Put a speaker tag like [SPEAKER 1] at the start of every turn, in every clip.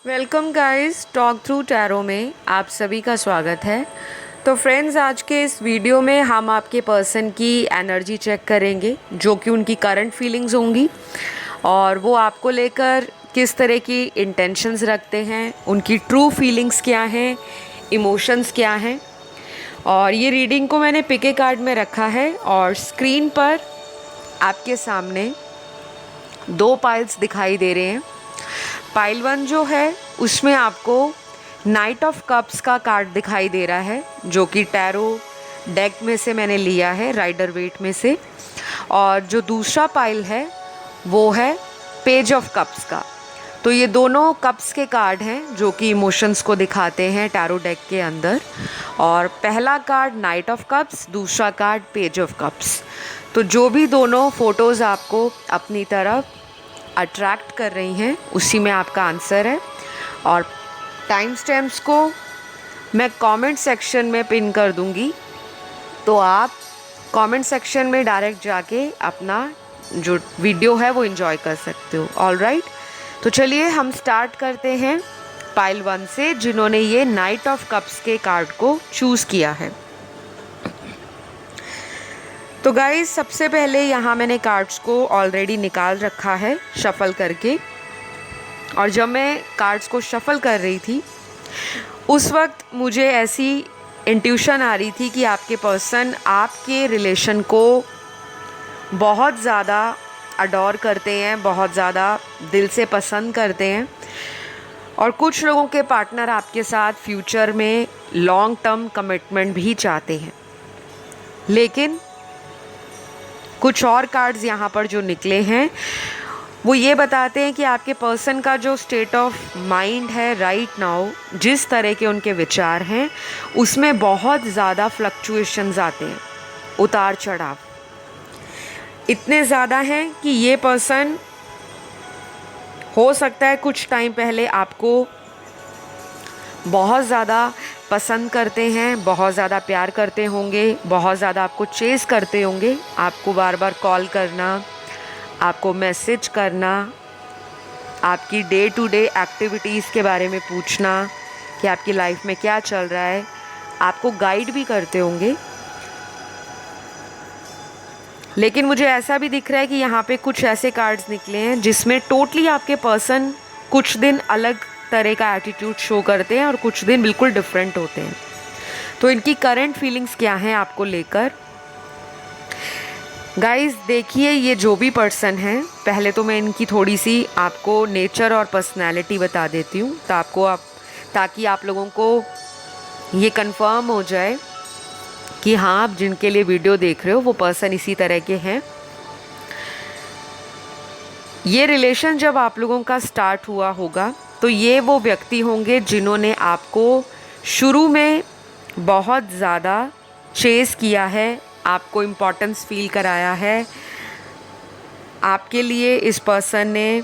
[SPEAKER 1] Welcome guys, talk through tarot में आप सभी का स्वागत है। तो फ्रेंड्स, आज के इस वीडियो में हम आपके पर्सन की एनर्जी चेक करेंगे, जो कि उनकी करंट फीलिंग्स होंगी और वो आपको लेकर किस तरह की इंटेंशंस रखते हैं, उनकी ट्रू फीलिंग्स क्या हैं, इमोशंस क्या हैं। और ये रीडिंग को मैंने पिके कार्ड में रखा है और स्क्रीन पर आपके सामने दो पाइल्स दिखाई दे रहे हैं। पाइल 1 जो है उसमें आपको नाइट ऑफ कप्स का कार्ड दिखाई दे रहा है, जो कि टैरो डेक में से मैंने लिया है, राइडर वेट में से। और जो दूसरा पाइल है वो है पेज ऑफ कप्स का। तो ये दोनों कप्स के कार्ड हैं जो कि इमोशंस को दिखाते हैं टैरो डेक के अंदर। और पहला कार्ड नाइट ऑफ कप्स, दूसरा कार्ड पेज ऑफ कप्स। तो जो भी दोनों फोटोज़ आपको अपनी तरफ अट्रैक्ट कर रही हैं उसी में आपका आंसर है। और टाइम स्टैम्प्स को मैं कमेंट सेक्शन में पिन कर दूंगी, तो आप कमेंट सेक्शन में डायरेक्ट जाके अपना जो वीडियो है वो एंजॉय कर सकते हो। ऑल राइट, तो चलिए हम स्टार्ट करते हैं पाइल 1 से, जिन्होंने ये नाइट ऑफ कप्स के कार्ड को चूज़ किया है। तो गाइस, सबसे पहले यहाँ मैंने कार्ड्स को ऑलरेडी निकाल रखा है शफ़ल करके। और जब मैं कार्ड्स को शफ़ल कर रही थी उस वक्त मुझे ऐसी इंट्यूशन आ रही थी कि आपके पर्सन आपके रिलेशन को बहुत ज़्यादा अडोर करते हैं, बहुत ज़्यादा दिल से पसंद करते हैं। और कुछ लोगों के पार्टनर आपके साथ फ्यूचर में लॉन्ग टर्म कमिटमेंट भी चाहते हैं। लेकिन कुछ और कार्ड्स यहाँ पर जो निकले हैं वो ये बताते हैं कि आपके पर्सन का जो स्टेट ऑफ माइंड है राइट नाउ, जिस तरह के उनके विचार हैं, उसमें बहुत ज़्यादा फ्लक्चुएशंस आते हैं, उतार चढ़ाव इतने ज़्यादा हैं कि ये पर्सन हो सकता है कुछ टाइम पहले आपको बहुत ज़्यादा पसंद करते हैं, बहुत ज़्यादा प्यार करते होंगे, बहुत ज़्यादा आपको चेज़ करते होंगे, आपको बार बार कॉल करना, आपको मैसेज करना, आपकी डे टू डे एक्टिविटीज़ के बारे में पूछना कि आपकी लाइफ में क्या चल रहा है, आपको गाइड भी करते होंगे। लेकिन मुझे ऐसा भी दिख रहा है कि यहाँ पे कुछ ऐसे कार्ड्स निकले हैं जिसमें टोटली आपके पर्सन कुछ दिन अलग तरह का एटीट्यूड शो करते हैं और कुछ दिन बिल्कुल डिफरेंट होते हैं। तो इनकी करंट फीलिंग्स क्या हैं आपको लेकर। गाइस देखिए, ये जो भी पर्सन है, पहले तो मैं इनकी थोड़ी सी आपको नेचर और पर्सनालिटी बता देती हूँ ताकि आप लोगों को ये कंफर्म हो जाए कि हाँ, आप जिनके लिए वीडियो देख रहे हो वो पर्सन इसी तरह के हैं। ये रिलेशन जब आप लोगों का स्टार्ट हुआ होगा तो ये वो व्यक्ति होंगे जिन्होंने आपको शुरू में बहुत ज़्यादा चेज़ किया है, आपको इम्पोर्टेंस फील कराया है। आपके लिए इस पर्सन ने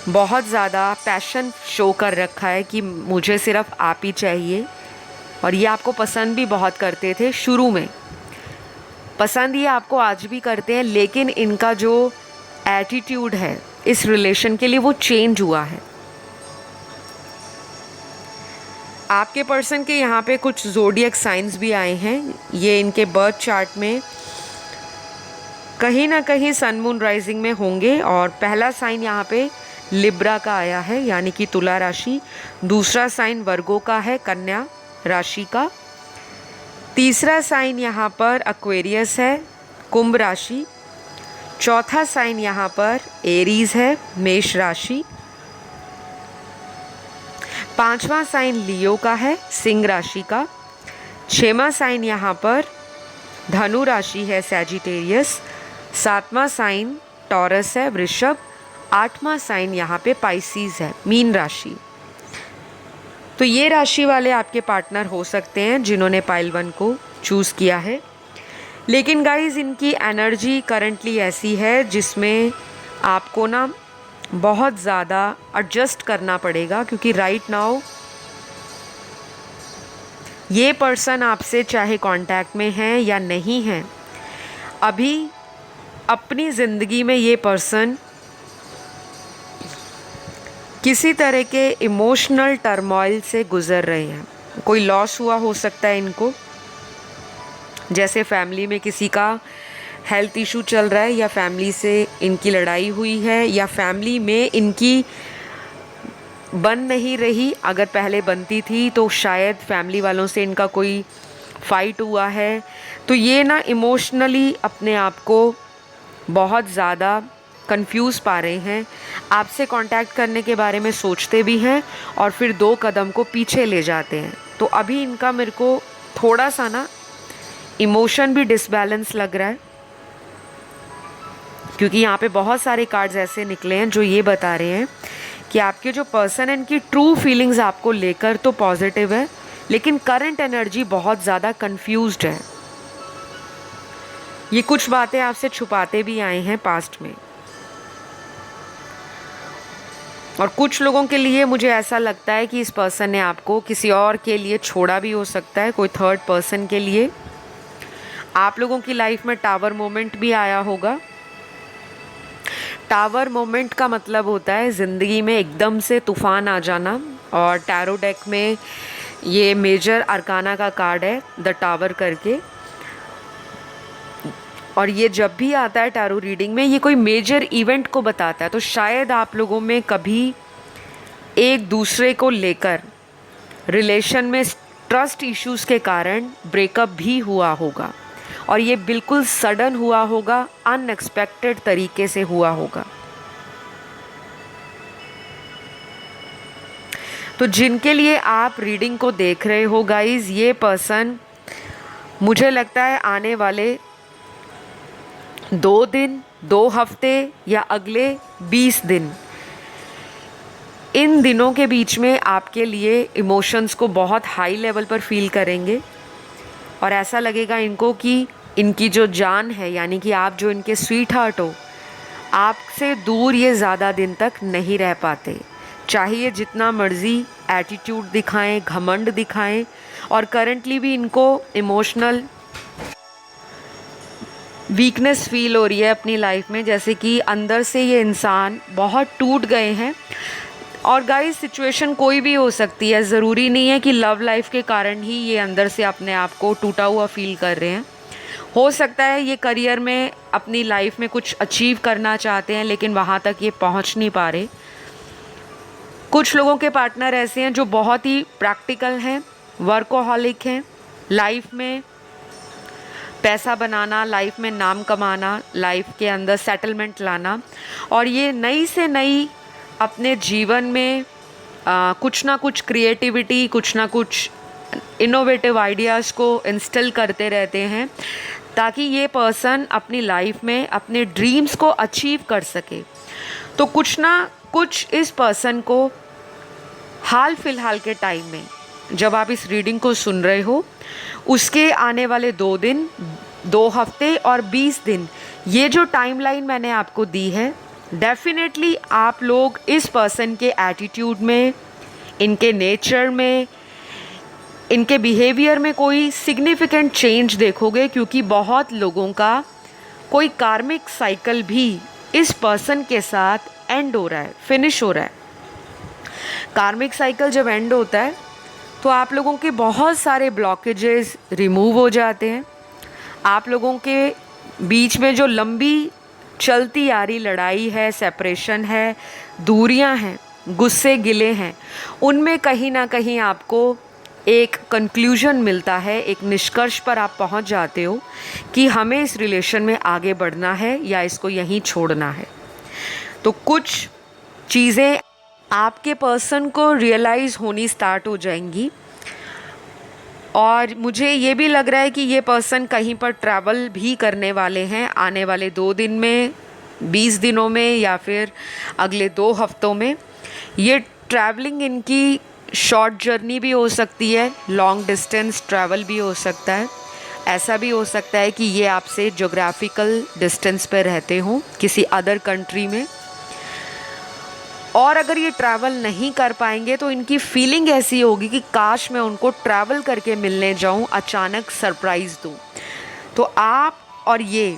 [SPEAKER 1] बहुत ज़्यादा पैशन शो कर रखा है कि मुझे सिर्फ आप ही चाहिए। और ये आपको पसंद भी बहुत करते थे शुरू में, पसंद ये आपको आज भी करते हैं, लेकिन इनका जो एटीट्यूड है इस रिलेशन के लिए वो चेंज हुआ है। आपके पर्सन के यहाँ पे कुछ ज़ोडिएक साइंस भी आए हैं। ये इनके बर्थ चार्ट में कहीं ना कहीं सन मून राइजिंग में होंगे। और पहला साइन यहाँ पे लिब्रा का आया है, यानी कि तुला राशि। दूसरा साइन वर्गो का है, कन्या राशि का। तीसरा साइन यहाँ पर एक्वेरियस है, कुंभ राशि। चौथा साइन यहाँ पर एरीज है, मेष राशि। पांचवा साइन लियो का है, सिंह राशि का। छठवां साइन यहाँ पर धनु राशि है, सैजिटेरियस। सातवां साइन टॉरस है, वृषभ। आठवां साइन यहाँ पे पाइसीज है, मीन राशि। तो ये राशि वाले आपके पार्टनर हो सकते हैं जिन्होंने पाइल 1 को चूज़ किया है। लेकिन गाइज, इनकी एनर्जी करंटली ऐसी है जिसमें आपको ना बहुत ज़्यादा एडजस्ट करना पड़ेगा, क्योंकि राइट नाउ ये पर्सन आपसे चाहे कांटेक्ट में हैं या नहीं हैं, अभी अपनी ज़िंदगी में ये पर्सन किसी तरह के इमोशनल टर्मोइल से गुजर रहे हैं। कोई लॉस हुआ हो सकता है इनको, जैसे फैमिली में किसी का हेल्थ इशू चल रहा है, या फैमिली से इनकी लड़ाई हुई है, या फैमिली में इनकी बन नहीं रही। अगर पहले बनती थी तो शायद फैमिली वालों से इनका कोई फाइट हुआ है। तो ये ना इमोशनली अपने आप को बहुत ज़्यादा कंफ्यूज पा रहे हैं, आपसे कांटेक्ट करने के बारे में सोचते भी हैं और फिर 2 कदम को पीछे ले जाते हैं। तो अभी इनका मेरे को थोड़ा सा ना इमोशन भी डिसबैलेंस लग रहा है, क्योंकि यहाँ पे बहुत सारे कार्ड्स ऐसे निकले हैं जो ये बता रहे हैं कि आपके जो पर्सन है इनकी ट्रू फीलिंग्स आपको लेकर तो पॉजिटिव है, लेकिन करंट एनर्जी बहुत ज़्यादा कंफ्यूज्ड है। ये कुछ बातें आपसे छुपाते भी आए हैं पास्ट में, और कुछ लोगों के लिए मुझे ऐसा लगता है कि इस पर्सन ने आपको किसी और के लिए छोड़ा भी हो सकता है, कोई थर्ड पर्सन के लिए। आप लोगों की लाइफ में टावर मोमेंट भी आया होगा। टावर मोमेंट का मतलब होता है ज़िंदगी में एकदम से तूफान आ जाना, और टैरो डेक में ये मेजर अरकाना का कार्ड है, द टावर करके। और ये जब भी आता है टैरो रीडिंग में, ये कोई मेजर इवेंट को बताता है। तो शायद आप लोगों में कभी एक दूसरे को लेकर रिलेशन में ट्रस्ट इश्यूज़ के कारण ब्रेकअप भी हुआ होगा, और ये बिल्कुल सडन हुआ होगा, अनएक्सपेक्टेड तरीके से हुआ होगा। तो जिनके लिए आप रीडिंग को देख रहे हो गाइज, ये पर्सन मुझे लगता है आने वाले 2 दिन, 2 हफ्ते या अगले 20 दिन, इन दिनों के बीच में आपके लिए इमोशंस को बहुत हाई लेवल पर फील करेंगे, और ऐसा लगेगा इनको कि इनकी जो जान है, यानी कि आप जो इनके स्वीट हार्ट हो, आपसे दूर ये ज़्यादा दिन तक नहीं रह पाते। चाहिए जितना मर्ज़ी एटीट्यूड दिखाएं, घमंड दिखाएं, और करंटली भी इनको इमोशनल वीकनेस फील हो रही है अपनी लाइफ में, जैसे कि अंदर से ये इंसान बहुत टूट गए हैं। और गाइस, सिचुएशन कोई भी हो सकती है, ज़रूरी नहीं है कि लव लाइफ के कारण ही ये अंदर से अपने आप को टूटा हुआ फील कर रहे हैं। हो सकता है ये करियर में अपनी लाइफ में कुछ अचीव करना चाहते हैं, लेकिन वहाँ तक ये पहुँच नहीं पा रहे। कुछ लोगों के पार्टनर ऐसे हैं जो बहुत ही प्रैक्टिकल हैं, वर्कोहॉलिक हैं, लाइफ में पैसा बनाना, लाइफ में नाम कमाना, लाइफ के अंदर सेटलमेंट लाना, और ये नई से नई अपने जीवन में कुछ ना कुछ क्रिएटिविटी, कुछ ना कुछ इनोवेटिव आइडियाज़ को इंस्टॉल करते रहते हैं, ताकि ये पर्सन अपनी लाइफ में अपने ड्रीम्स को अचीव कर सके। तो कुछ ना कुछ इस पर्सन को हाल फिलहाल के टाइम में, जब आप इस रीडिंग को सुन रहे हो, उसके आने वाले 2 दिन, 2 हफ्ते और 20 दिन, ये जो टाइमलाइन मैंने आपको दी है, डेफिनेटली आप लोग इस पर्सन के एटीट्यूड में, इनके नेचर में, इनके बिहेवियर में कोई सिग्निफिकेंट चेंज देखोगे, क्योंकि बहुत लोगों का कोई कार्मिक साइकिल भी इस पर्सन के साथ एंड हो रहा है, फिनिश हो रहा है। कार्मिक साइकिल जब एंड होता है तो आप लोगों के बहुत सारे ब्लॉकेजेस रिमूव हो जाते हैं। आप लोगों के बीच में जो लंबी चलती आ रही लड़ाई है, सेपरेशन है, दूरियां हैं, गुस्से गिले हैं, उनमें कहीं ना कहीं आपको एक कंक्लूजन मिलता है, एक निष्कर्ष पर आप पहुंच जाते हो कि हमें इस रिलेशन में आगे बढ़ना है या इसको यहीं छोड़ना है। तो कुछ चीज़ें आपके पर्सन को रियलाइज़ होनी स्टार्ट हो जाएंगी, और मुझे ये भी लग रहा है कि ये पर्सन कहीं पर ट्रैवल भी करने वाले हैं आने वाले 2 दिन में, 20 दिनों में, या फिर अगले 2 हफ्तों में। ये ट्रैवलिंग इनकी शॉर्ट जर्नी भी हो सकती है, लॉन्ग डिस्टेंस ट्रैवल भी हो सकता है। ऐसा भी हो सकता है कि ये आपसे ज्योग्राफिकल डिस्टेंस पर रहते हों किसी अदर कंट्री में, और अगर ये ट्रैवल नहीं कर पाएंगे तो इनकी फीलिंग ऐसी होगी कि काश मैं उनको ट्रैवल करके मिलने जाऊं, अचानक सरप्राइज़ दूं। तो आप और ये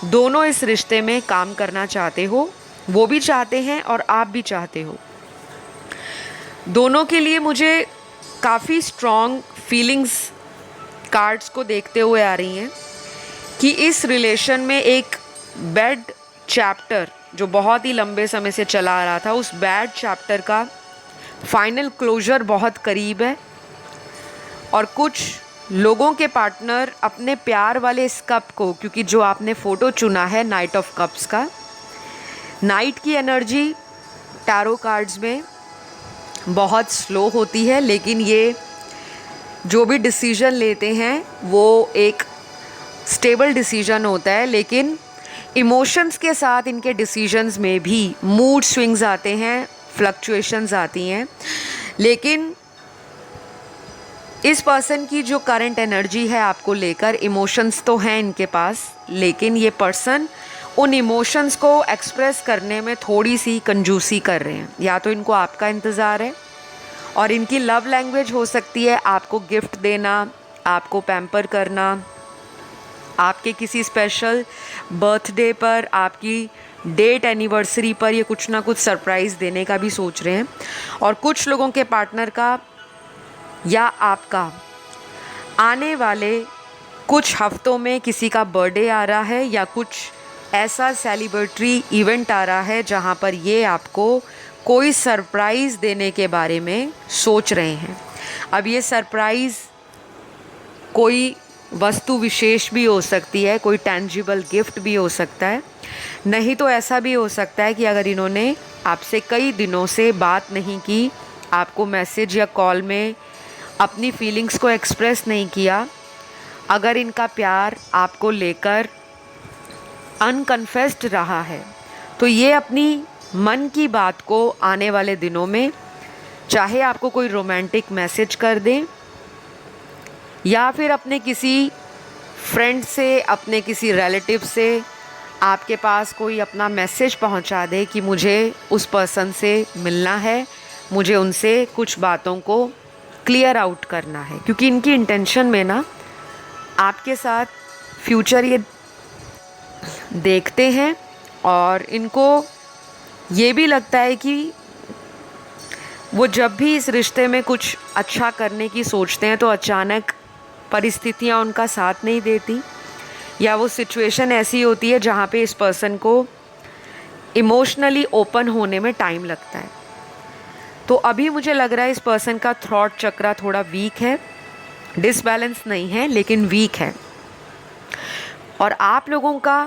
[SPEAKER 1] दोनों इस रिश्ते में काम करना चाहते हो, वो भी चाहते हैं और आप भी चाहते हो। दोनों के लिए मुझे काफ़ी स्ट्रॉन्ग फीलिंग्स कार्ड्स को देखते हुए आ रही हैं कि इस रिलेशन में एक बैड चैप्टर जो बहुत ही लंबे समय से चला आ रहा था, उस बैड चैप्टर का फाइनल क्लोजर बहुत करीब है। और कुछ लोगों के पार्टनर अपने प्यार वाले इस कप को, क्योंकि जो आपने फ़ोटो चुना है नाइट ऑफ कप्स का, नाइट की एनर्जी टैरो कार्ड्स में बहुत स्लो होती है, लेकिन ये जो भी डिसीजन लेते हैं वो एक स्टेबल डिसीजन होता है। लेकिन इमोशंस के साथ इनके डिसीजंस में भी मूड स्विंग्स आते हैं, फ्लक्चुएशंस आती हैं। लेकिन इस पर्सन की जो करंट एनर्जी है आपको लेकर, इमोशंस तो हैं इनके पास, लेकिन ये पर्सन उन इमोशंस को एक्सप्रेस करने में थोड़ी सी कंजूसी कर रहे हैं। या तो इनको आपका इंतज़ार है, और इनकी लव लैंग्वेज हो सकती है आपको गिफ्ट देना, आपको पैम्पर करना, आपके किसी स्पेशल बर्थडे पर, आपकी डेट एनिवर्सरी पर ये कुछ ना कुछ सरप्राइज़ देने का भी सोच रहे हैं। और कुछ लोगों के पार्टनर का या आपका आने वाले कुछ हफ्तों में किसी का बर्थडे आ रहा है, या कुछ ऐसा सेलिब्रेटरी इवेंट आ रहा है जहाँ पर ये आपको कोई सरप्राइज़ देने के बारे में सोच रहे हैं। अब ये सरप्राइज़ कोई वस्तु विशेष भी हो सकती है, कोई टेंजिबल गिफ्ट भी हो सकता है, नहीं तो ऐसा भी हो सकता है कि अगर इन्होंने आपसे कई दिनों से बात नहीं की, आपको मैसेज या कॉल में अपनी फीलिंग्स को एक्सप्रेस नहीं किया, अगर इनका प्यार आपको लेकर अनकन्फेस्ड रहा है, तो ये अपनी मन की बात को आने वाले दिनों में चाहे आपको कोई रोमांटिक मैसेज कर दें, या फिर अपने किसी फ्रेंड से, अपने किसी रिलेटिव से आपके पास कोई अपना मैसेज पहुंचा दे कि मुझे उस पर्सन से मिलना है, मुझे उनसे कुछ बातों को क्लियर आउट करना है। क्योंकि इनकी इंटेंशन में ना आपके साथ फ्यूचर ये देखते हैं, और इनको ये भी लगता है कि वो जब भी इस रिश्ते में कुछ अच्छा करने की सोचते हैं तो अचानक परिस्थितियाँ उनका साथ नहीं देती, या वो सिचुएशन ऐसी होती है जहाँ पे इस पर्सन को इमोशनली ओपन होने में टाइम लगता है। तो अभी मुझे लग रहा है इस पर्सन का थॉट चक्रा थोड़ा वीक है, डिसबैलेंस नहीं है लेकिन वीक है। और आप लोगों का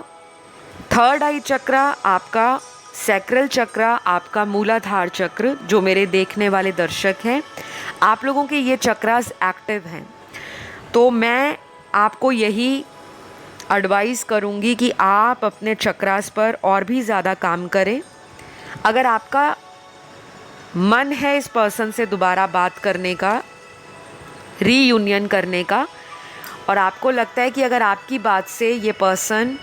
[SPEAKER 1] थर्ड आई चक्रा, आपका सैक्रल चक्रा, आपका मूलाधार चक्र, जो मेरे देखने वाले दर्शक हैं, आप लोगों के ये चक्रास एक्टिव हैं। तो मैं आपको यही एडवाइस करूँगी कि आप अपने चक्रास पर और भी ज़्यादा काम करें। अगर आपका मन है इस पर्सन से दोबारा बात करने का, रीयूनियन करने का, और आपको लगता है कि अगर आपकी बात से ये पर्सन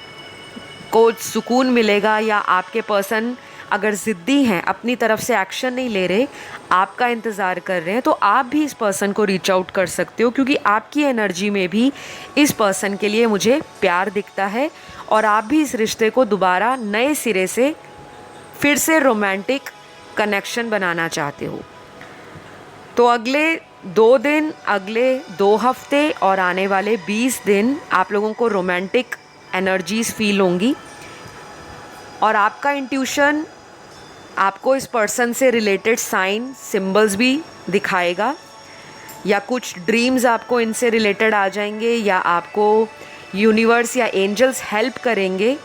[SPEAKER 1] को सुकून मिलेगा, या आपके पर्सन अगर ज़िद्दी हैं, अपनी तरफ से एक्शन नहीं ले रहे, आपका इंतज़ार कर रहे हैं, तो आप भी इस पर्सन को रीच आउट कर सकते हो। क्योंकि आपकी एनर्जी में भी इस पर्सन के लिए मुझे प्यार दिखता है, और आप भी इस रिश्ते को दोबारा नए सिरे से फिर से रोमांटिक कनेक्शन बनाना चाहते हो। तो अगले 2 दिन, अगले 2 हफ्ते और आने वाले 20 दिन आप लोगों को रोमांटिक एनर्जीज़ फील होंगी, और आपका इंट्यूशन आपको इस पर्सन से रिलेटेड साइन सिंबल्स भी दिखाएगा, या कुछ ड्रीम्स आपको इनसे रिलेटेड आ जाएंगे, या आपको यूनिवर्स या एंजल्स हेल्प करेंगे।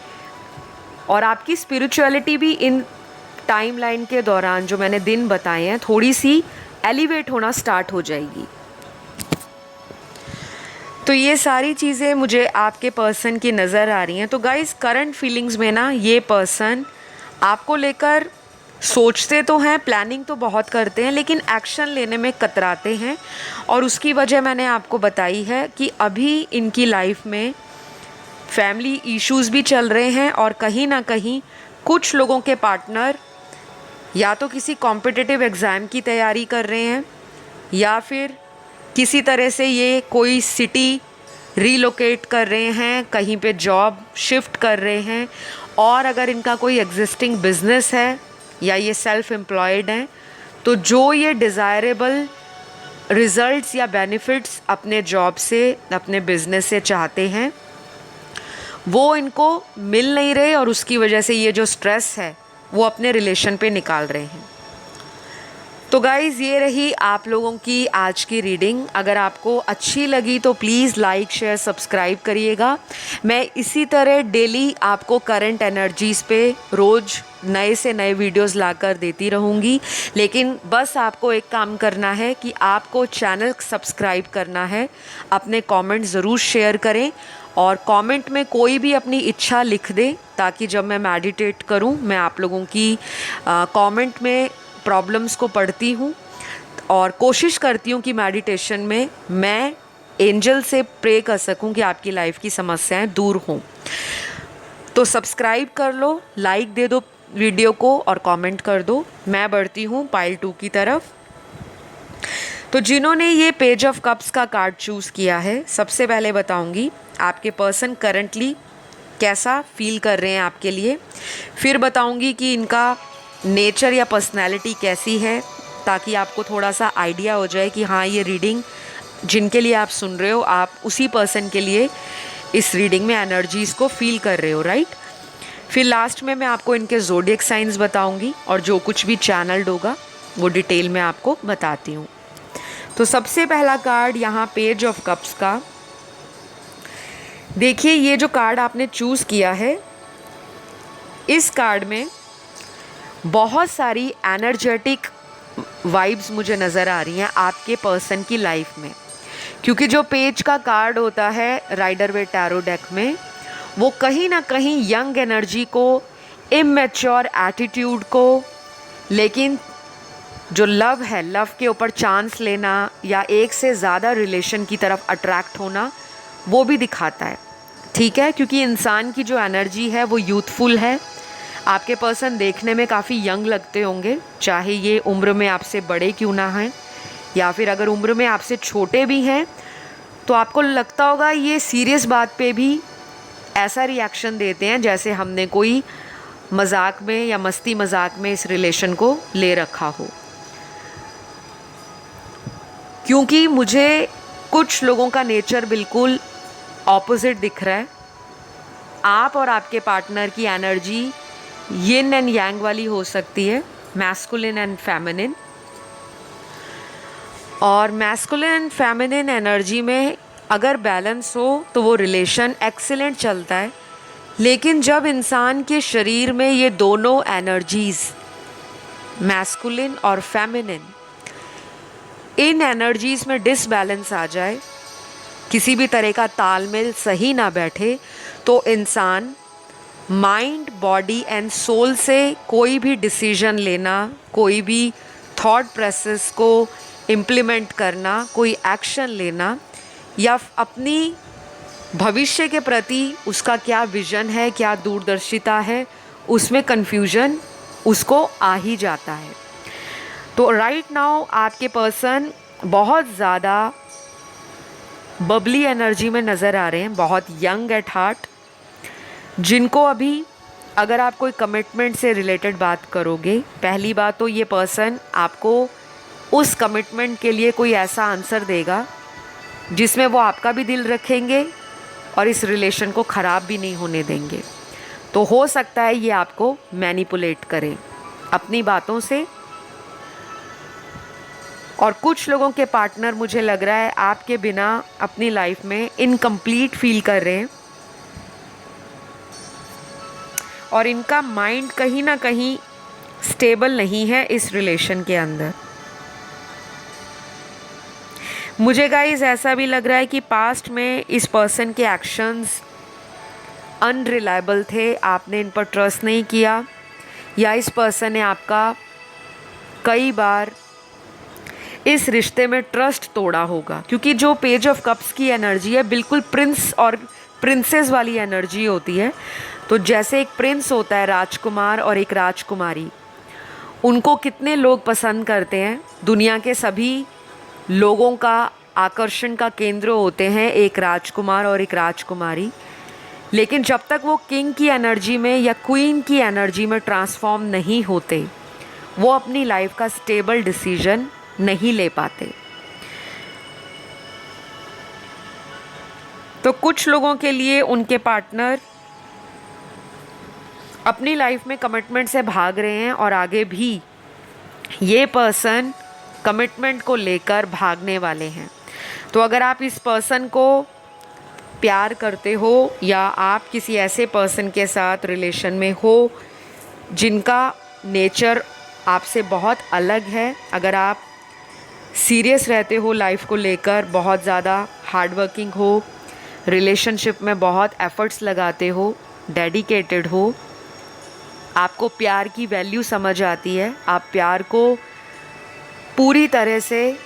[SPEAKER 1] और आपकी स्पिरिचुअलिटी भी इन टाइमलाइन के दौरान जो मैंने दिन बताए हैं थोड़ी सी एलिवेट होना स्टार्ट हो जाएगी। तो ये सारी चीज़ें मुझे आपके पर्सन की नज़र आ रही हैं। तो गाइस, करंट फीलिंग्स में ना ये पर्सन आपको लेकर सोचते तो हैं, प्लानिंग तो बहुत करते हैं, लेकिन एक्शन लेने में कतराते हैं। और उसकी वजह मैंने आपको बताई है कि अभी इनकी लाइफ में फैमिली इश्यूज़ भी चल रहे हैं, और कहीं ना कहीं कुछ लोगों के पार्टनर या तो किसी कॉम्पिटिटिव एग्ज़ाम की तैयारी कर रहे हैं, या फिर किसी तरह से ये कोई सिटी रीलोकेट कर रहे हैं, कहीं पे जॉब शिफ्ट कर रहे हैं। और अगर इनका कोई एग्जिस्टिंग बिजनेस है या ये सेल्फ एम्प्लॉयड हैं, तो जो ये डिज़ायरेबल रिजल्ट्स या बेनिफिट्स अपने जॉब से, अपने बिजनेस से चाहते हैं, वो इनको मिल नहीं रहे और उसकी वजह से ये जो स्ट्रेस है वो अपने रिलेशन पे निकाल रहे हैं। तो गाइज़, ये रही आप लोगों की आज की रीडिंग। अगर आपको अच्छी लगी तो प्लीज़ लाइक शेयर सब्सक्राइब करिएगा। मैं इसी तरह डेली आपको करंट एनर्जीज़ पे रोज़ नए से नए वीडियोस लाकर देती रहूँगी। लेकिन बस आपको एक काम करना है कि आपको चैनल सब्सक्राइब करना है। अपने कमेंट ज़रूर शेयर करें और कमेंट में कोई भी अपनी इच्छा लिख दें, ताकि जब मैं मेडिटेट करूं, मैं आप लोगों की कमेंट में प्रॉब्लम्स को पढ़ती हूँ और कोशिश करती हूँ कि मेडिटेशन में मैं एंजल से प्रे कर सकूँ कि आपकी लाइफ की समस्याएं दूर हों। तो सब्सक्राइब कर लो, लाइक दे दो वीडियो को और कमेंट कर दो। मैं बढ़ती हूँ पाइल 2 की तरफ। तो जिन्होंने ये पेज ऑफ कप्स का कार्ड चूज़ किया है, सबसे पहले बताऊँगी आपके पर्सन करंटली कैसा फील कर रहे हैं आपके लिए। फिर बताऊँगी कि इनका नेचर या पर्सनैलिटी कैसी है, ताकि आपको थोड़ा सा आइडिया हो जाए कि हाँ, ये रीडिंग जिनके लिए आप सुन रहे हो, आप उसी पर्सन के लिए इस रीडिंग में एनर्जीज़ को फील कर रहे हो, राइट। फिर लास्ट में मैं आपको इनके ज़ोडिएक साइंस बताऊंगी और जो कुछ भी चैनल्ड होगा वो डिटेल में आपको बताती हूँ। तो सबसे पहला कार्ड यहाँ पेज ऑफ कप्स का। देखिए, ये जो कार्ड आपने चूज़ किया है, इस कार्ड में बहुत सारी एनर्जेटिक वाइब्स मुझे नज़र आ रही हैं आपके पर्सन की लाइफ में। क्योंकि जो पेज का कार्ड होता है राइडर वे टैरो डेक में, वो कहीं ना कहीं यंग एनर्जी को, इमैच्योर एटीट्यूड को, लेकिन जो लव है, लव के ऊपर चांस लेना या एक से ज़्यादा रिलेशन की तरफ अट्रैक्ट होना, वो भी दिखाता है। ठीक है, क्योंकि इंसान की जो एनर्जी है वो यूथफुल है। आपके पर्सन देखने में काफ़ी यंग लगते होंगे, चाहे ये उम्र में आपसे बड़े क्यों ना हैं, या फिर अगर उम्र में आपसे छोटे भी हैं तो आपको लगता होगा ये सीरियस बात पे भी ऐसा रिएक्शन देते हैं जैसे हमने कोई मजाक में या मस्ती मजाक में इस रिलेशन को ले रखा हो। क्योंकि मुझे कुछ लोगों का नेचर बिल्कुल ऑपोजिट दिख रहा है। आप और आपके पार्टनर की एनर्जी यिन एंड यांग वाली हो सकती है, मैस्कुलिन एंड फेमिनिन। और मैस्कुलिन एंड फेमिनिन एनर्जी में अगर बैलेंस हो तो वो रिलेशन एक्सीलेंट चलता है। लेकिन जब इंसान के शरीर में ये दोनों एनर्जीज़, मैस्कुलिन और फेमिनिन, इन एनर्जीज़ में डिसबैलेंस आ जाए, किसी भी तरह का तालमेल सही ना बैठे, तो इंसान माइंड, बॉडी एंड सोल से कोई भी डिसीजन लेना, कोई भी थॉट प्रोसेस को इम्प्लीमेंट करना, कोई एक्शन लेना, या अपनी भविष्य के प्रति उसका क्या विज़न है, क्या दूरदर्शिता है, उसमें कन्फ्यूजन उसको आ ही जाता है। तो राइट नाउ आपके पर्सन बहुत ज़्यादा बबली एनर्जी में नज़र आ रहे हैं, बहुत यंग एट हार्ट, जिनको अभी अगर आप कोई कमिटमेंट से रिलेटेड बात करोगे, पहली बात तो ये पर्सन आपको उस कमिटमेंट के लिए कोई ऐसा आंसर देगा जिसमें वो आपका भी दिल रखेंगे और इस रिलेशन को ख़राब भी नहीं होने देंगे। तो हो सकता है ये आपको मैनिपुलेट करें अपनी बातों से। और कुछ लोगों के पार्टनर, मुझे लग रहा है, आपके बिना अपनी लाइफ में इनकम्प्लीट फील कर रहे हैं और इनका माइंड कहीं ना कहीं स्टेबल नहीं है इस रिलेशन के अंदर। मुझे गाइस ऐसा भी लग रहा है कि पास्ट में इस पर्सन के एक्शंस अनरिलायबल थे, आपने इन पर ट्रस्ट नहीं किया, या इस पर्सन ने आपका कई बार इस रिश्ते में ट्रस्ट तोड़ा होगा। क्योंकि जो पेज ऑफ कप्स की एनर्जी है बिल्कुल प्रिंस और प्रिंसेस वाली एनर्जी होती है। तो जैसे एक प्रिंस होता है, राजकुमार, और एक राजकुमारी, उनको कितने लोग पसंद करते हैं, दुनिया के सभी लोगों का आकर्षण का केंद्र होते हैं एक राजकुमार और एक राजकुमारी। लेकिन जब तक वो किंग की एनर्जी में या क्वीन की एनर्जी में ट्रांसफॉर्म नहीं होते, वो अपनी लाइफ का स्टेबल डिसीजन नहीं ले पाते। तो कुछ लोगों के लिए उनके पार्टनर अपनी लाइफ में कमिटमेंट से भाग रहे हैं और आगे भी ये पर्सन कमिटमेंट को लेकर भागने वाले हैं। तो अगर आप इस पर्सन को प्यार करते हो या आप किसी ऐसे पर्सन के साथ रिलेशन में हो जिनका नेचर आपसे बहुत अलग है, अगर आप सीरियस रहते हो लाइफ को लेकर, बहुत ज़्यादा हार्डवर्किंग हो, रिलेशनशिप में बहुत एफर्ट्स लगाते हो, डेडिकेटेड हो, आपको प्यार की वैल्यू समझ आती है, आप प्यार को पूरी तरह से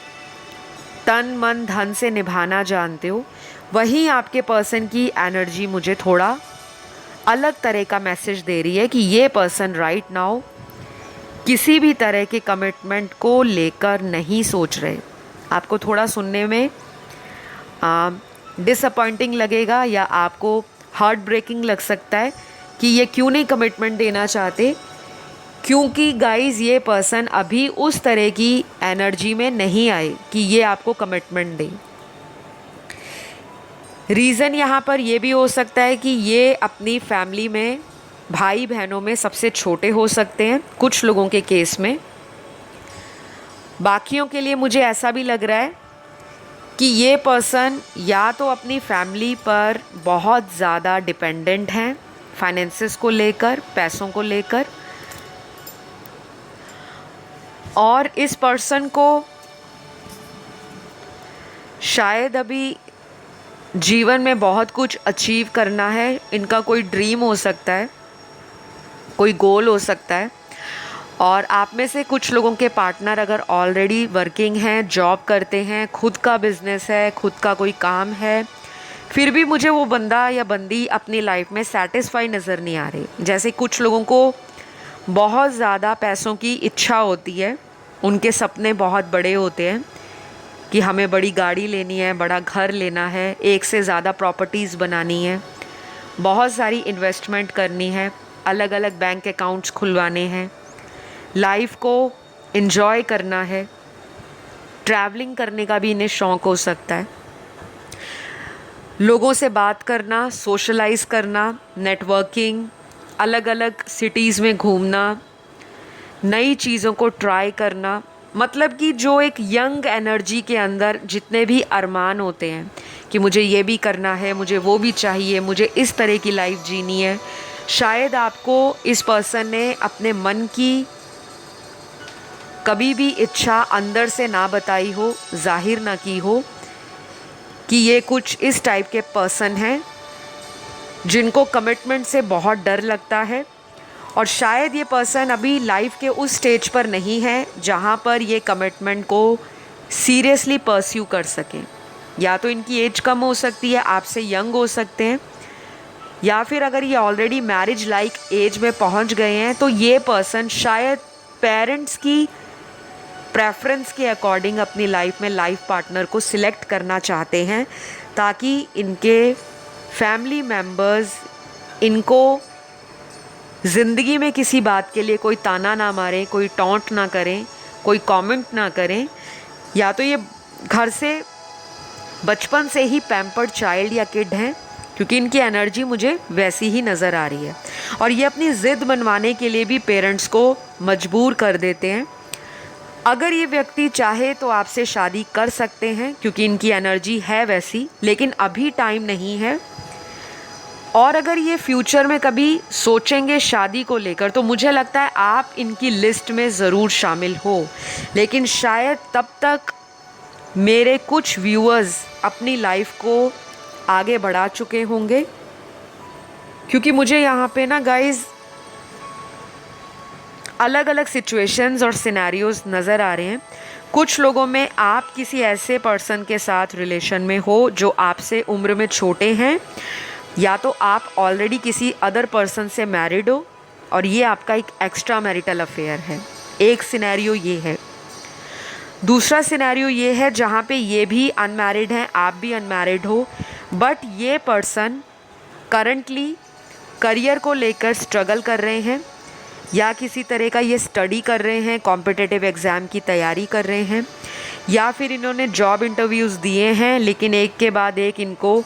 [SPEAKER 1] तन मन धन से निभाना जानते हो, वहीं आपके पर्सन की एनर्जी मुझे थोड़ा अलग तरह का मैसेज दे रही है कि ये पर्सन राइट नाउ किसी भी तरह के कमिटमेंट को लेकर नहीं सोच रहे। आपको थोड़ा सुनने में डिसअपॉइंटिंग लगेगा या आपको हार्ट ब्रेकिंग लग सकता है कि ये क्यों नहीं कमिटमेंट देना चाहते, क्योंकि गाइस ये पर्सन अभी उस तरह की एनर्जी में नहीं आए कि ये आपको कमिटमेंट दे। रीज़न यहाँ पर ये भी हो सकता है कि ये अपनी फैमिली में भाई बहनों में सबसे छोटे हो सकते हैं कुछ लोगों के केस में। बाकियों के लिए मुझे ऐसा भी लग रहा है कि ये पर्सन या तो अपनी फैमिली पर बहुत ज़्यादा डिपेंडेंट हैं फाइनेंसेस को लेकर, पैसों को लेकर, और इस पर्सन को शायद अभी जीवन में बहुत कुछ अचीव करना है। इनका कोई ड्रीम हो सकता है, कोई गोल हो सकता है। और आप में से कुछ लोगों के पार्टनर अगर ऑलरेडी वर्किंग हैं, जॉब करते हैं, खुद का बिजनेस है, खुद का कोई काम है, फिर भी मुझे वो बंदा या बंदी अपनी लाइफ में सेटिस्फाई नज़र नहीं आ रही। जैसे कुछ लोगों को बहुत ज़्यादा पैसों की इच्छा होती है, उनके सपने बहुत बड़े होते हैं कि हमें बड़ी गाड़ी लेनी है, बड़ा घर लेना है, एक से ज़्यादा प्रॉपर्टीज़ बनानी है, बहुत सारी इन्वेस्टमेंट करनी है, अलग अलग बैंक अकाउंट्स खुलवाने हैं, लाइफ को एंजॉय करना है, ट्रैवलिंग करने का भी इन्हें शौक़ हो सकता है, लोगों से बात करना, सोशलाइज करना, नेटवर्किंग, अलग अलग सिटीज़ में घूमना, नई चीज़ों को ट्राई करना। मतलब कि जो एक यंग एनर्जी के अंदर जितने भी अरमान होते हैं कि मुझे ये भी करना है, मुझे वो भी चाहिए, मुझे इस तरह की लाइफ जीनी है, शायद आपको इस पर्सन ने अपने मन की कभी भी इच्छा अंदर से ना बताई हो, जाहिर ना की हो कि ये कुछ इस टाइप के पर्सन हैं जिनको कमिटमेंट से बहुत डर लगता है। और शायद ये पर्सन अभी लाइफ के उस स्टेज पर नहीं है जहाँ पर ये कमिटमेंट को सीरियसली परस्यू कर सकें। या तो इनकी एज कम हो सकती है, आपसे यंग हो सकते हैं, या फिर अगर ये ऑलरेडी मैरिज लाइक एज में पहुँच गए हैं तो ये पर्सन शायद पेरेंट्स की प्रेफरेंस के अकॉर्डिंग अपनी लाइफ में लाइफ पार्टनर को सिलेक्ट करना चाहते हैं ताकि इनके फैमिली मेम्बर्स इनको ज़िंदगी में किसी बात के लिए कोई ताना ना मारें, कोई टॉन्ट ना करें, कोई कमेंट ना करें। या तो ये घर से बचपन से ही पैम्पर्ड चाइल्ड या किड हैं, क्योंकि इनकी एनर्जी मुझे वैसी ही नज़र आ रही है, और ये अपनी ज़िद मनवाने के लिए भी पेरेंट्स को मजबूर कर देते हैं। अगर ये व्यक्ति चाहे तो आपसे शादी कर सकते हैं क्योंकि इनकी एनर्जी है वैसी, लेकिन अभी टाइम नहीं है। और अगर ये फ्यूचर में कभी सोचेंगे शादी को लेकर तो मुझे लगता है आप इनकी लिस्ट में ज़रूर शामिल हो, लेकिन शायद तब तक मेरे कुछ व्यूअर्स अपनी लाइफ को आगे बढ़ा चुके होंगे, क्योंकि मुझे यहाँ पे ना गाइस अलग अलग सिचुएशंस और सिनेरियोज नज़र आ रहे हैं। कुछ लोगों में आप किसी ऐसे पर्सन के साथ रिलेशन में हो जो आपसे उम्र में छोटे हैं, या तो आप ऑलरेडी किसी अदर पर्सन से मैरिड हो और ये आपका एक एक्स्ट्रा मैरिटल अफेयर है। एक सिनेरियो ये है। दूसरा सिनेरियो ये है जहाँ पे ये भी अनमैरिड हैं, आप भी अनमैरिड हो, बट ये पर्सन करंटली करियर को लेकर स्ट्रगल कर रहे हैं, या किसी तरह का ये स्टडी कर रहे हैं, कॉम्पिटिटिव एग्ज़ाम की तैयारी कर रहे हैं, या फिर इन्होंने जॉब इंटरव्यूज़ दिए हैं लेकिन एक के बाद एक इनको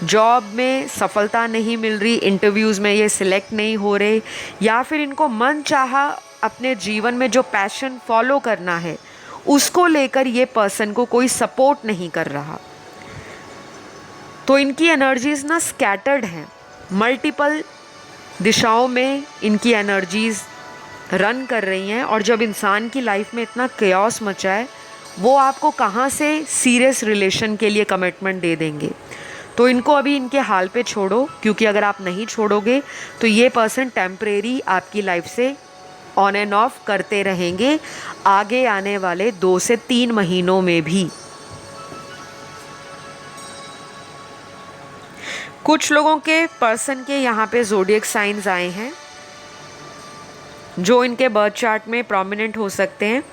[SPEAKER 1] जॉब में सफलता नहीं मिल रही, इंटरव्यूज़ में ये सिलेक्ट नहीं हो रहे, या फिर इनको मन चाहा अपने जीवन में जो पैशन फॉलो करना है उसको लेकर ये पर्सन को कोई सपोर्ट नहीं कर रहा। तो इनकी एनर्जीज़ ना स्कैटर्ड हैं, मल्टीपल दिशाओं में इनकी एनर्जीज़ रन कर रही हैं। और जब इंसान की लाइफ में इतना केओस मचा है, वो आपको कहाँ से सीरियस रिलेशन के लिए कमिटमेंट दे देंगे। तो इनको अभी इनके हाल पे छोड़ो, क्योंकि अगर आप नहीं छोड़ोगे तो ये पर्सन टेम्परेरी आपकी लाइफ से ऑन एंड ऑफ करते रहेंगे आगे आने वाले 2 से 3 महीनों में भी। कुछ लोगों के पर्सन के यहाँ पे ज़ोडिएक साइंस आए हैं जो इनके बर्थ चार्ट में प्रोमिनेंट हो सकते हैं।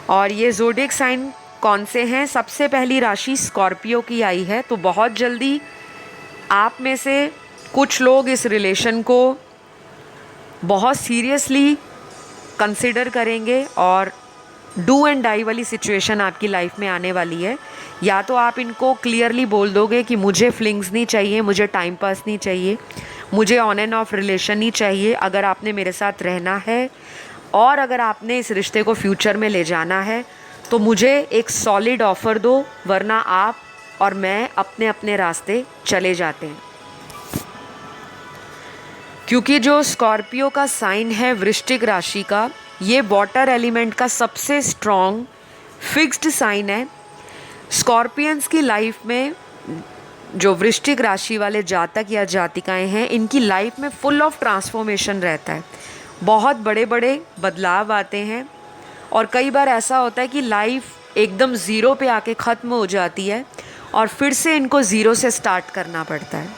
[SPEAKER 1] और ये ज़ोडिएक साइन कौन से हैं? सबसे पहली राशि स्कॉर्पियो की आई है। तो बहुत जल्दी आप में से कुछ लोग इस रिलेशन को बहुत सीरियसली कंसिडर करेंगे और डू एंड डाई वाली सिचुएशन आपकी लाइफ में आने वाली है। या तो आप इनको क्लियरली बोल दोगे कि मुझे फ्लिंग्स नहीं चाहिए, मुझे टाइम पास नहीं चाहिए, मुझे ऑन एंड ऑफ रिलेशन नहीं चाहिए। अगर आपने मेरे साथ रहना है और अगर आपने इस रिश्ते को फ्यूचर में ले जाना है तो मुझे एक सॉलिड ऑफ़र दो, वरना आप और मैं अपने अपने रास्ते चले जाते हैं। क्योंकि जो स्कॉर्पियो का साइन है वृश्चिक राशि का, ये वाटर एलिमेंट का सबसे स्ट्रॉन्ग फिक्स्ड साइन है। स्कॉर्पियंस की लाइफ में जो वृश्चिक राशि वाले जातक या जातिकाएं हैं, इनकी लाइफ में फुल ऑफ ट्रांसफॉर्मेशन रहता है, बहुत बड़े बड़े बदलाव आते हैं। और कई बार ऐसा होता है कि लाइफ एकदम ज़ीरो पे आके ख़त्म हो जाती है और फिर से इनको ज़ीरो से स्टार्ट करना पड़ता है।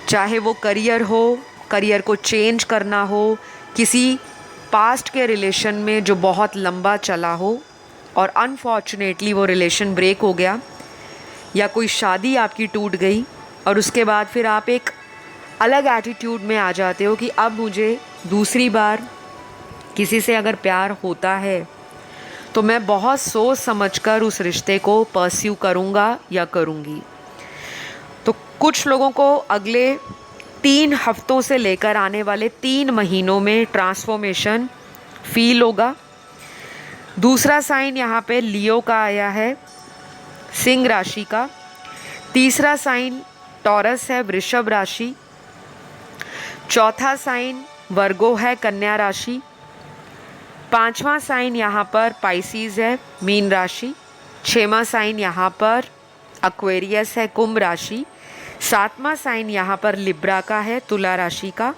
[SPEAKER 1] चाहे वो करियर हो, करियर को चेंज करना हो, किसी पास्ट के रिलेशन में जो बहुत लंबा चला हो और अनफॉर्चुनेटली वो रिलेशन ब्रेक हो गया, या कोई शादी आपकी टूट गई और उसके बाद फिर आप एक अलग एटीट्यूड में आ जाते हो कि अब मुझे दूसरी बार किसी से अगर प्यार होता है तो मैं बहुत सोच समझकर उस रिश्ते को परस्यू करूँगा या करूँगी। तो कुछ लोगों को अगले 3 हफ्तों से लेकर आने वाले 3 महीनों में ट्रांसफॉर्मेशन फील होगा। दूसरा साइन यहाँ पे लियो का आया है, सिंह राशि का। तीसरा साइन टॉरस है, वृषभ राशि। चौथा साइन वर्गो है, कन्या राशि। 5वां साइन यहाँ पर पाइसीज है, मीन राशि। 6वां साइन यहाँ पर एक्वेरियस है, कुंभ राशि। 7वां साइन यहाँ पर लिब्रा का है, तुला राशि का।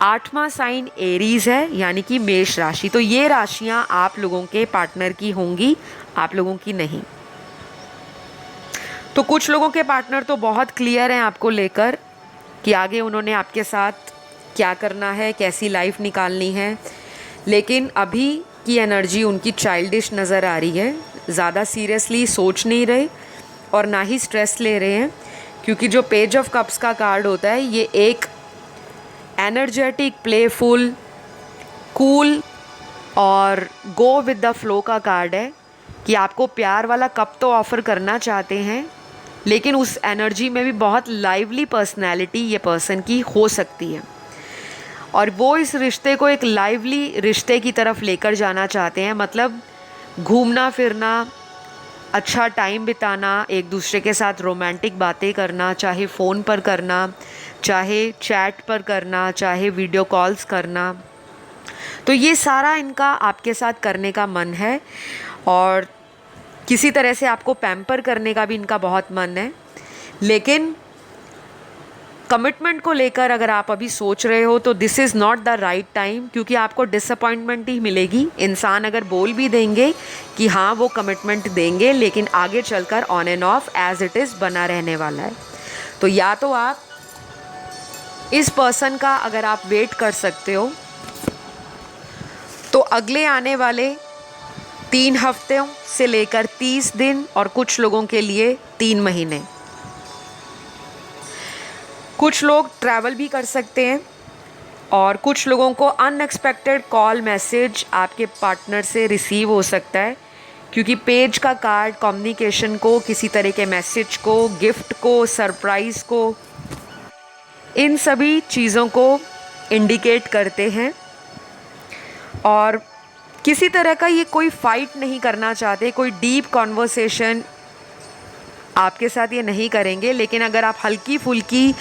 [SPEAKER 1] 8वां साइन एरीज है, यानी कि मेष राशि। तो ये राशियाँ आप लोगों के पार्टनर की होंगी, आप लोगों की नहीं। तो कुछ लोगों के पार्टनर तो बहुत क्लियर हैं आपको लेकर कि आगे उन्होंने आपके साथ क्या करना है, कैसी लाइफ निकालनी है, लेकिन अभी की एनर्जी उनकी चाइल्डिश नज़र आ रही है। ज़्यादा सीरियसली सोच नहीं रहे और ना ही स्ट्रेस ले रहे हैं, क्योंकि जो पेज ऑफ कप्स का कार्ड होता है ये एक एनर्जेटिक, प्लेफुल, कूल और गो विद द फ्लो का कार्ड है कि आपको प्यार वाला कप तो ऑफ़र करना चाहते हैं, लेकिन उस एनर्जी में भी बहुत लाइवली पर्सनैलिटी ये पर्सन की हो सकती है और वो इस रिश्ते को एक लाइवली रिश्ते की तरफ लेकर जाना चाहते हैं। मतलब घूमना फिरना, अच्छा टाइम बिताना, एक दूसरे के साथ रोमांटिक बातें करना, चाहे फ़ोन पर करना, चाहे चैट पर करना, चाहे वीडियो कॉल्स करना, तो ये सारा इनका आपके साथ करने का मन है। और किसी तरह से आपको पैम्पर करने का भी इनका बहुत मन है। लेकिन कमिटमेंट को लेकर अगर आप अभी सोच रहे हो तो this is not the right time, क्योंकि आपको डिसअपॉइंटमेंट ही मिलेगी। इंसान अगर बोल भी देंगे कि हाँ वो कमिटमेंट देंगे, लेकिन आगे चलकर on and off as it is बना रहने वाला है। तो या तो आप इस पर्सन का अगर आप वेट कर सकते हो तो अगले आने वाले 3 हफ्तों से लेकर 30 दिन और कुछ लोगों के लिए 3 महीने। कुछ लोग ट्रैवल भी कर सकते हैं और कुछ लोगों को अनएक्सपेक्टेड कॉल मैसेज आपके पार्टनर से रिसीव हो सकता है, क्योंकि पेज का कार्ड कम्युनिकेशन को, किसी तरह के मैसेज को, गिफ्ट को, सरप्राइज़ को, इन सभी चीज़ों को इंडिकेट करते हैं। और किसी तरह का ये कोई फाइट नहीं करना चाहते, कोई डीप कॉन्वर्सेशन आपके साथ ये नहीं करेंगे, लेकिन अगर आप हल्की फुल्की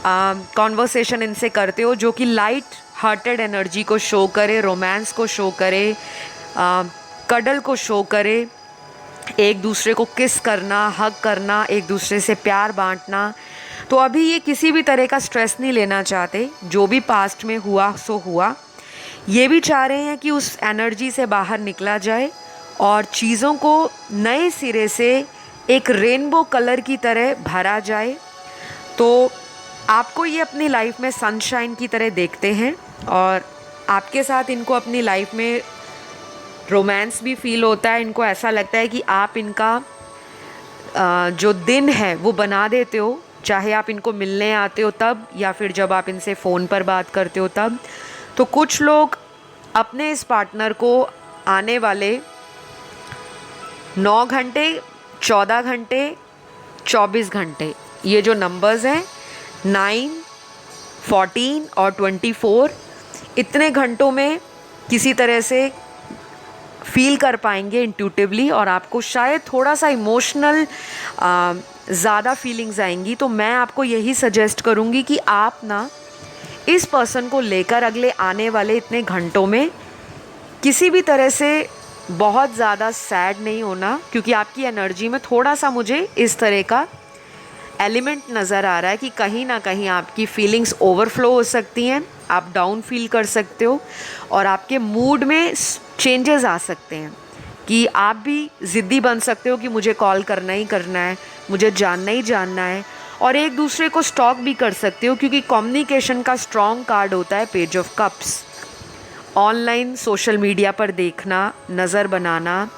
[SPEAKER 1] कॉन्वर्सेशन इनसे करते हो जो कि लाइट हार्टेड एनर्जी को शो करे, रोमांस को शो करे, कडल को शो करे, एक दूसरे को किस करना, हग करना, एक दूसरे से प्यार बांटना, तो अभी ये किसी भी तरह का स्ट्रेस नहीं लेना चाहते। जो भी पास्ट में हुआ सो हुआ, ये भी चाह रहे हैं कि उस एनर्जी से बाहर निकला जाए और चीज़ों को नए सिरे से एक रेनबो कलर की तरह भरा जाए। तो आपको ये अपनी लाइफ में सनशाइन की तरह देखते हैं और आपके साथ इनको अपनी लाइफ में रोमांस भी फील होता है। इनको ऐसा लगता है कि आप इनका जो दिन है वो बना देते हो, चाहे आप इनको मिलने आते हो तब या फिर जब आप इनसे फ़ोन पर बात करते हो तब। तो कुछ लोग अपने इस पार्टनर को आने वाले 9 घंटे, 14 घंटे, 24 घंटे, ये जो नंबर्स हैं 9, 14 और 24, इतने घंटों में किसी तरह से फील कर पाएंगे इंट्यूटिवली और आपको शायद थोड़ा सा इमोशनल ज़्यादा फीलिंग्स आएंगी। तो मैं आपको यही सजेस्ट करूँगी कि आप ना इस पर्सन को लेकर अगले आने वाले इतने घंटों में किसी भी तरह से बहुत ज़्यादा सैड नहीं होना, क्योंकि आपकी एनर्जी में थोड़ा सा मुझे इस तरह का एलिमेंट नज़र आ रहा है कि कहीं ना कहीं आपकी फीलिंग्स ओवरफ्लो हो सकती हैं, आप डाउन फील कर सकते हो और आपके मूड में चेंजेस आ सकते हैं कि आप भी ज़िद्दी बन सकते हो कि मुझे कॉल करना ही करना है, मुझे जानना ही जानना है, और एक दूसरे को स्टॉक भी कर सकते हो, क्योंकि कम्युनिकेशन का स्ट्रॉन्ग कार्ड होता है page of cups. Online social media पर देखना, नज़र बनाना,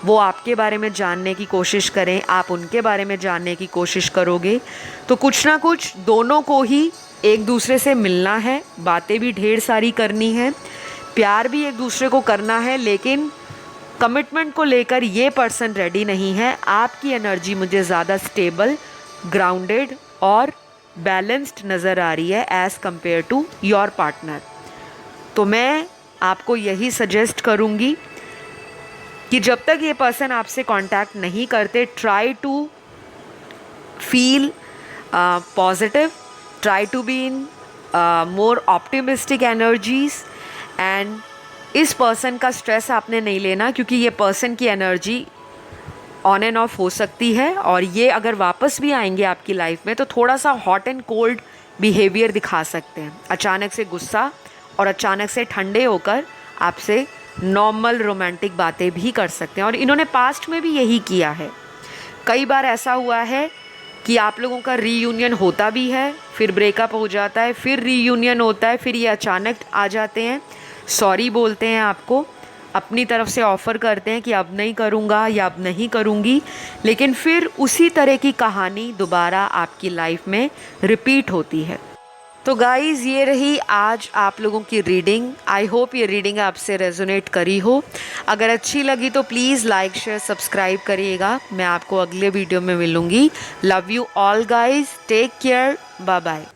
[SPEAKER 1] वो आपके बारे में जानने की कोशिश करें, आप उनके बारे में जानने की कोशिश करोगे, तो कुछ ना कुछ दोनों को ही एक दूसरे से मिलना है, बातें भी ढेर सारी करनी है, प्यार भी एक दूसरे को करना है, लेकिन कमिटमेंट को लेकर ये पर्सन रेडी नहीं है। आपकी एनर्जी मुझे ज़्यादा स्टेबल, ग्राउंडेड और बैलेंस्ड नज़र आ रही है as compare to your partner. तो मैं आपको यही सजेस्ट करूँगी कि जब तक ये पर्सन आपसे कांटेक्ट नहीं करते, try to feel positive, try to be in more optimistic energies, and इस पर्सन का स्ट्रेस आपने नहीं लेना, क्योंकि ये पर्सन की एनर्जी ऑन एंड ऑफ हो सकती है और ये अगर वापस भी आएंगे आपकी लाइफ में तो थोड़ा सा हॉट एंड कोल्ड बिहेवियर दिखा सकते हैं, अचानक से गुस्सा और अचानक से ठंडे होकर आपसे नॉर्मल रोमांटिक बातें भी कर सकते हैं। और इन्होंने पास्ट में भी यही किया है। कई बार ऐसा हुआ है कि आप लोगों का रीयूनियन होता भी है, फिर ब्रेकअप हो जाता है, फिर रीयूनियन होता है, फिर ये अचानक आ जाते हैं, सॉरी बोलते हैं, आपको अपनी तरफ से ऑफ़र करते हैं कि अब नहीं करूँगा या अब नहीं करूँगी, लेकिन फिर उसी तरह की कहानी दोबारा आपकी लाइफ में रिपीट होती है। तो गाइज़, ये रही आज आप लोगों की रीडिंग। आई होप ये रीडिंग आपसे रेजोनेट करी हो। अगर अच्छी लगी तो प्लीज़ लाइक, शेयर, सब्सक्राइब करिएगा। मैं आपको अगले वीडियो में मिलूँगी। Love you all guys, take care, bye bye.